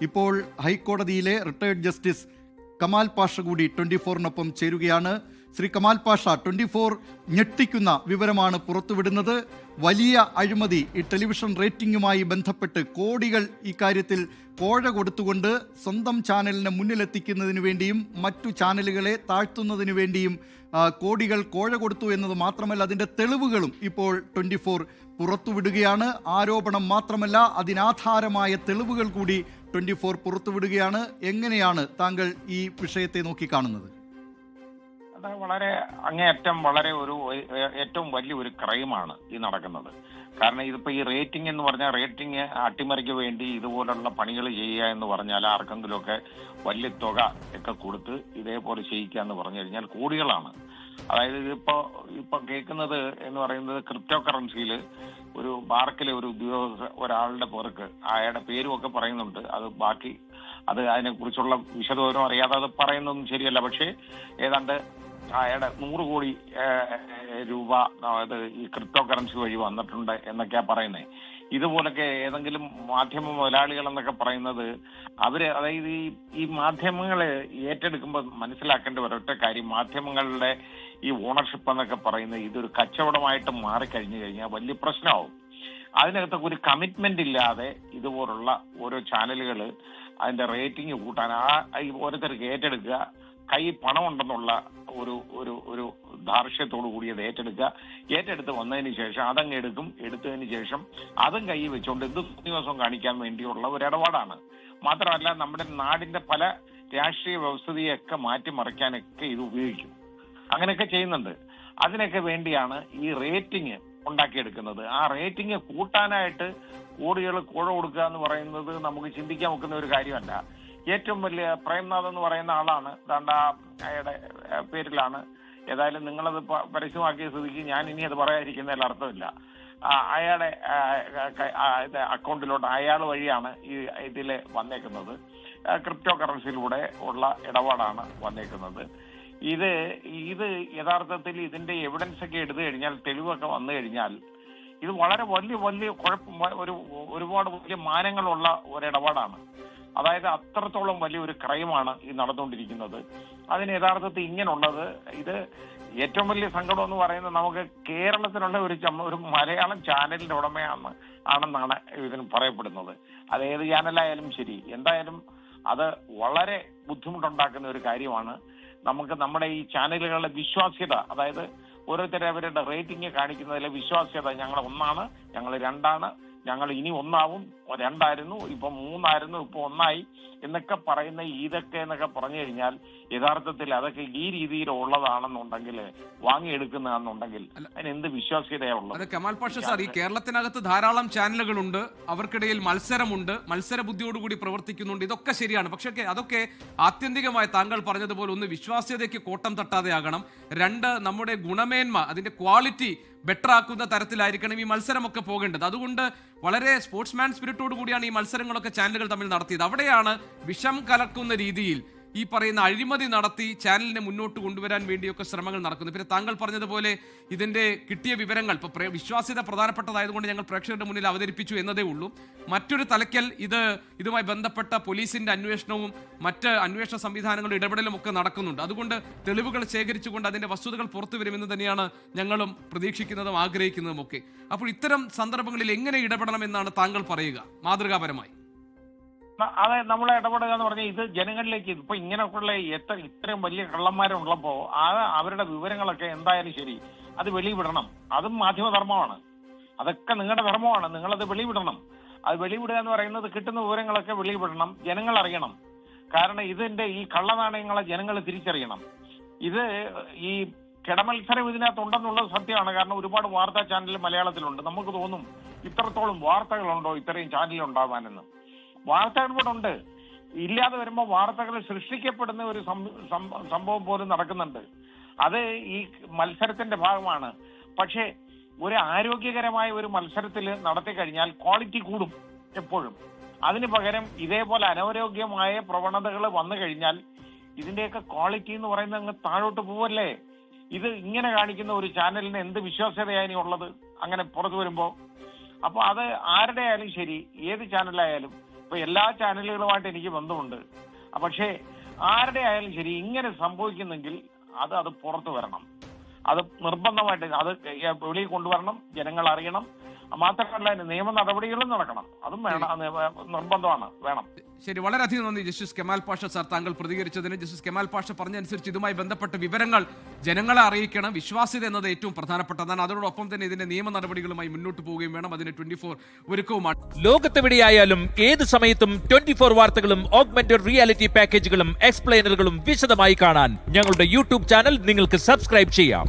ഇപ്പോൾ ഹൈക്കോടതിയിലെ retired justice Kamal Pasha കൂടി 24-നൊപ്പം ചേരുകയാണ്. ശ്രീ കമാൽ പാഷ, 24 ഞെട്ടിക്കുന്ന വിവരമാണ് പുറത്തുവിടുന്നത്. വലിയ അഴിമതി, ഈ ടെലിവിഷൻ റേറ്റിംഗുമായി ബന്ധപ്പെട്ട് കോടികൾ ഇക്കാര്യത്തിൽ കോഴ കൊടുത്തുകൊണ്ട് സ്വന്തം ചാനലിനെ മുന്നിലെത്തിക്കുന്നതിന് വേണ്ടിയും മറ്റു ചാനലുകളെ താഴ്ത്തുന്നതിന് വേണ്ടിയും കോടികൾ കോഴ കൊടുത്തു എന്നത് മാത്രമല്ല, അതിൻ്റെ തെളിവുകളും ഇപ്പോൾ 24 പുറത്തുവിടുകയാണ്. ആരോപണം മാത്രമല്ല, അതിനാധാരമായ തെളിവുകൾ കൂടി 24 പുറത്തുവിടുകയാണ്. എങ്ങനെയാണ് താങ്കൾ ഈ വിഷയത്തെ നോക്കിക്കാണുന്നത്? അത് വളരെ അങ്ങേയറ്റം വളരെ ഏറ്റവും വലിയൊരു ക്രൈമാണ് ഈ നടക്കുന്നത്. കാരണം ഇതിപ്പോ ഈ റേറ്റിംഗ് എന്ന് പറഞ്ഞാൽ റേറ്റിംഗ് അട്ടിമറിക്ക് വേണ്ടി ഇതുപോലുള്ള പണികൾ ചെയ്യുക എന്ന് പറഞ്ഞാൽ ആർക്കെങ്കിലുമൊക്കെ വലിയ തുക ഒക്കെ കൊടുത്ത് ഇതേപോലെ ചെയ്യിക്കുക എന്ന് പറഞ്ഞു കഴിഞ്ഞാൽ കോടികളാണ്. അതായത് ഇപ്പൊ കേൾക്കുന്നത് എന്ന് പറയുന്നത് ക്രിപ്റ്റോ കറൻസിയിൽ ഒരു ബാർക്കിലെ ഒരു ഒരാളുടെ പേർക്ക് അയാളുടെ പേരും ഒക്കെ പറയുന്നുണ്ട്. അതിനെ കുറിച്ചുള്ള വിശദവിവരം അറിയാതെ അത് പറയുന്നതൊന്നും ശരിയല്ല. പക്ഷേ ഏതാണ്ട് അയാളുടെ 100 കോടി രൂപ ഈ ക്രിപ്റ്റോ കറൻസി വഴി വന്നിട്ടുണ്ട് എന്നൊക്കെയാ പറയുന്നത്. ഇതുപോലൊക്കെ ഏതെങ്കിലും മാധ്യമ മുതലാളികൾ എന്നൊക്കെ പറയുന്നത് അതായത് ഈ മാധ്യമങ്ങളെ ഏറ്റെടുക്കുമ്പോൾ മനസ്സിലാക്കേണ്ട ഒരൊറ്റ കാര്യം, മാധ്യമങ്ങളുടെ ഈ ഓണർഷിപ്പ് എന്നൊക്കെ പറയുന്നത് ഇതൊരു കച്ചവടമായിട്ട് മാറിക്കഴിഞ്ഞു കഴിഞ്ഞാൽ വലിയ പ്രശ്നമാവും. അതിനകത്തൊക്കെ ഒരു കമ്മിറ്റ്മെന്റ് ഇല്ലാതെ ഇതുപോലുള്ള ഓരോ ചാനലുകൾ അതിന്റെ റേറ്റിംഗ് കൂട്ടാൻ ഓരോരുത്തർക്ക് ഏറ്റെടുക്കുക, കയ്യിൽ പണമുണ്ടെന്നുള്ള ഒരു ധാർഷ്ട്യത്തോടു കൂടി അത് ഏറ്റെടുത്ത് വന്നതിന് ശേഷം അതങ്ങ് എടുത്തതിന് ശേഷം അതും കയ്യിൽ വെച്ചുകൊണ്ട് എന്ത് ദിവസവും കാണിക്കാൻ വേണ്ടിയുള്ള ഒരു ഇടപാടാണ്. മാത്രമല്ല നമ്മുടെ നാടിന്റെ പല രാഷ്ട്രീയ വ്യവസ്ഥിതിയൊക്കെ മാറ്റിമറിക്കാനൊക്കെ ഇത് ഉപയോഗിക്കും. അങ്ങനെയൊക്കെ ചെയ്യുന്നുണ്ട്. അതിനൊക്കെ വേണ്ടിയാണ് ഈ റേറ്റിംഗ് ഉണ്ടാക്കിയെടുക്കുന്നത്. ആ റേറ്റിംഗ് കൂട്ടാനായിട്ട് കോടികൾ കോഴ കൊടുക്കുക എന്ന് പറയുന്നത് നമുക്ക് ചിന്തിക്കാൻ വെക്കുന്ന ഒരു കാര്യമല്ല. ഏറ്റവും വലിയ പ്രേംനാഥ് എന്ന് പറയുന്ന ആളാണ്, അയാളുടെ പേരിലാണ്. ഏതായാലും നിങ്ങളത് പരസ്യമാക്കിയ സ്ഥിതിക്ക് ഞാൻ ഇനി അത് പറയാതിരിക്കുന്നതിൽ അർത്ഥമില്ല. അയാളുടെ അക്കൗണ്ടിലോട്ട് അയാൾ വഴിയാണ് ഇതിൽ വന്നേക്കുന്നത്. ക്രിപ്റ്റോ കറൻസിയിലൂടെ ഉള്ള ഇടപാടാണ് വന്നേക്കുന്നത്. ഇത് യഥാർത്ഥത്തിൽ ഇതിന്റെ എവിഡൻസ് ഒക്കെ എടുത്തു കഴിഞ്ഞാൽ, തെളിവൊക്കെ വന്നു കഴിഞ്ഞാൽ ഇത് വളരെ വലിയ കുഴപ്പം, ഒരുപാട് വലിയ മാനങ്ങളുള്ള ഒരിടപാടാണ്. അതായത് അത്രത്തോളം വലിയൊരു ക്രൈമാണ് ഈ നടന്നുകൊണ്ടിരിക്കുന്നത്. അതിന് യഥാർത്ഥത്തിൽ ഇങ്ങനെയുള്ളത്, ഇത് ഏറ്റവും വലിയ സങ്കടം എന്ന് പറയുന്നത് നമുക്ക് കേരളത്തിലുള്ള ഒരു മലയാളം ചാനലിന്റെ ആണെന്നാണ് ഇതിന് പറയപ്പെടുന്നത്. അത് ഏത് ചാനലായാലും ശരി, എന്തായാലും അത് വളരെ ബുദ്ധിമുട്ടുണ്ടാക്കുന്ന ഒരു കാര്യമാണ്. നമുക്ക് നമ്മുടെ ഈ ചാനലുകളുടെ വിശ്വാസ്യത, അതായത് ഓരോരുത്തരും അവരുടെ റേറ്റിംഗ് കാണിക്കുന്നതിലെ വിശ്വാസ്യത, ഞങ്ങൾ 1 ഞങ്ങൾ 2 ഞങ്ങൾ ഇനി 1 2 ഇപ്പൊ 3 ഇപ്പൊ 1 എന്നൊക്കെ പറയുന്ന എന്നൊക്കെ പറഞ്ഞു കഴിഞ്ഞാൽ യഥാർത്ഥത്തിൽ അതൊക്കെ ഈ രീതിയിലുള്ളതാണെന്നുണ്ടെങ്കിൽ, വാങ്ങിയെടുക്കുന്നതാണെന്നുണ്ടെങ്കിൽ അതിന് എന്ത് വിശ്വാസ്യതയുള്ളത്? അത് കമാൽ പാഷ സാർ, ഈ കേരളത്തിനകത്ത് ധാരാളം ചാനലുകളുണ്ട്, അവർക്കിടയിൽ മത്സരമുണ്ട്, മത്സര ബുദ്ധിയോടുകൂടി പ്രവർത്തിക്കുന്നുണ്ട്, ഇതൊക്കെ ശരിയാണ്. പക്ഷേ അതൊക്കെ ആത്യന്തികമായി താങ്കൾ പറഞ്ഞതുപോലെ ഒന്ന് വിശ്വാസ്യതയ്ക്ക് കോട്ടം തട്ടാതെയാകണം, 2 നമ്മുടെ ഗുണമേന്മ, അതിന്റെ ക്വാളിറ്റി ബെറ്റർ ആക്കുന്ന തരത്തിലായിരിക്കണം ഈ മത്സരമൊക്കെ പോകേണ്ടത്. അതുകൊണ്ട് വളരെ സ്പോർട്സ്മാൻ സ്പിരിറ്റോട് കൂടിയാണ് ഈ മത്സരങ്ങളൊക്കെ ചാനലുകൾ തമ്മിൽ നടത്തിയത്. അവിടെയാണ് വിഷം കലക്കുന്ന രീതിയിൽ ഈ പറയുന്ന അഴിമതി നടത്തി ചാനലിനെ മുന്നോട്ട് കൊണ്ടുവരാൻ വേണ്ടിയൊക്കെ ശ്രമങ്ങൾ നടക്കുന്നു. പിന്നെ താങ്കൾ പറഞ്ഞതുപോലെ ഇതിന്റെ കിട്ടിയ വിവരങ്ങൾ ഇപ്പോൾ വിശ്വാസ്യത പ്രധാനപ്പെട്ടതായതുകൊണ്ട് ഞങ്ങൾ പ്രേക്ഷകരുടെ മുന്നിൽ അവതരിപ്പിച്ചു എന്നതേ ഉള്ളൂ. മറ്റൊരു തലയ്ക്കൽ ഇതുമായി ബന്ധപ്പെട്ട പോലീസിന്റെ അന്വേഷണവും മറ്റ് അന്വേഷണ സംവിധാനങ്ങളുടെ ഇടപെടലും ഒക്കെ നടക്കുന്നുണ്ട്. അതുകൊണ്ട് തെളിവുകൾ ശേഖരിച്ചുകൊണ്ട് അതിന്റെ വസ്തുതകൾ പുറത്തു വരുമെന്ന് തന്നെയാണ് ഞങ്ങളും പ്രതീക്ഷിക്കുന്നതും ആഗ്രഹിക്കുന്നതും ഒക്കെ. അപ്പോൾ ഇത്തരം സന്ദർഭങ്ങളിൽ എങ്ങനെ ഇടപെടണമെന്നാണ് താങ്കൾ പറയുക മാതൃകാപരമായി? അതെ, നമ്മൾ ഇടപെടുക എന്ന് പറഞ്ഞാൽ ഇത് ജനങ്ങളിലേക്ക് ഇപ്പൊ ഇങ്ങനെയൊക്കെയുള്ള ഇത്രയും വലിയ കള്ളന്മാരുള്ളപ്പോ അവരുടെ വിവരങ്ങളൊക്കെ എന്തായാലും ശരി അത് വെളിവിടണം. അതും മാധ്യമധർമ്മമാണ്, അതൊക്കെ നിങ്ങളുടെ ധർമ്മമാണ്. നിങ്ങളത് വെളിവിടണം. അത് വെളിവിടുക എന്ന് പറയുന്നത് കിട്ടുന്ന വിവരങ്ങളൊക്കെ വെളിവിടണം, ജനങ്ങൾ അറിയണം. കാരണം ഇതിന്റെ ഈ കള്ളനാണയങ്ങളെ ജനങ്ങൾ തിരിച്ചറിയണം. ഇത് ഈ കിടമത്സരം ഇതിനകത്തുണ്ടെന്നുള്ളത് സത്യമാണ്. കാരണം ഒരുപാട് വാർത്താ ചാനൽ മലയാളത്തിലുണ്ട്. നമുക്ക് തോന്നും ഇത്രത്തോളം വാർത്തകളുണ്ടോ ഇത്രയും ചാനൽ ഉണ്ടാവാനെന്ന്. വാർത്തകൾ ഇവിടെ ഉണ്ട്. ഇല്ലാതെ വരുമ്പോൾ വാർത്തകൾ സൃഷ്ടിക്കപ്പെടുന്ന ഒരു സംഭവം പോലും നടക്കുന്നുണ്ട്. അത് ഈ മത്സരത്തിന്റെ ഭാഗമാണ്. പക്ഷേ ഒരു ആരോഗ്യകരമായ ഒരു മത്സരത്തിൽ നടത്തി കഴിഞ്ഞാൽ ക്വാളിറ്റി കൂടും എപ്പോഴും. അതിന് പകരം ഇതേപോലെ അനാരോഗ്യമായ പ്രവണതകൾ വന്നു കഴിഞ്ഞാൽ ഇതിന്റെയൊക്കെ ക്വാളിറ്റി എന്ന് പറയുന്നത് അങ്ങ് താഴോട്ട് പോവല്ലേ? ഇത് ഇങ്ങനെ കാണിക്കുന്ന ഒരു ചാനലിന് എന്ത് വിശ്വാസ്യതയാണ് ഉള്ളത് അങ്ങനെ പുറത്തു വരുമ്പോ? അപ്പൊ അത് ആരുടെ ആയാലും ശരി, ഏത് ചാനലായാലും ഇപ്പൊ എല്ലാ ചാനലുകളുമായിട്ട് എനിക്ക് ബന്ധമുണ്ട്. പക്ഷേ ആരുടെ ആയാലും ശരി ഇങ്ങനെ സംഭവിക്കുന്നെങ്കിൽ അത് പുറത്തു വരണം. അത് നിർബന്ധമായിട്ട് അത് വെളിയിൽ കൊണ്ടുവരണം, ജനങ്ങൾ അറിയണം. മാത്രമല്ല നിയമ നടപടികളും നടക്കണം. അതും വേണം, നിർബന്ധമാണ്, വേണം. ശരി, വളരെയധികം നന്ദി ജസ്റ്റിസ് കെമാൽ പാഷ സാർ, താങ്കൾ പ്രതികരിച്ചതിന്. ജസ്റ്റിസ് കെമാൽ പാഷ പറഞ്ഞനുസരിച്ച് ഇതുമായി ബന്ധപ്പെട്ട വിവരങ്ങൾ ജനങ്ങളെ അറിയിക്കണം. വിശ്വാസ്യത എന്നത് ഏറ്റവും പ്രധാനപ്പെട്ടതാണ്. അതോടൊപ്പം തന്നെ ഇതിന്റെ നിയമ നടപടികളുമായി മുന്നോട്ട് പോവുകയും വേണം. അതിന് 24 ഒരുക്കവുമാണ്. ലോകത്തെവിടെയായാലും ഏത് സമയത്തും 24 വാർത്തകളും ഓഗ്മെന്റഡ് റിയാലിറ്റി പാക്കേജുകളും എക്സ്പ്ലെയിനറുകളും വിശദമായി കാണാൻ ഞങ്ങളുടെ യൂട്യൂബ് ചാനൽ നിങ്ങൾക്ക് സബ്സ്ക്രൈബ് ചെയ്യാം.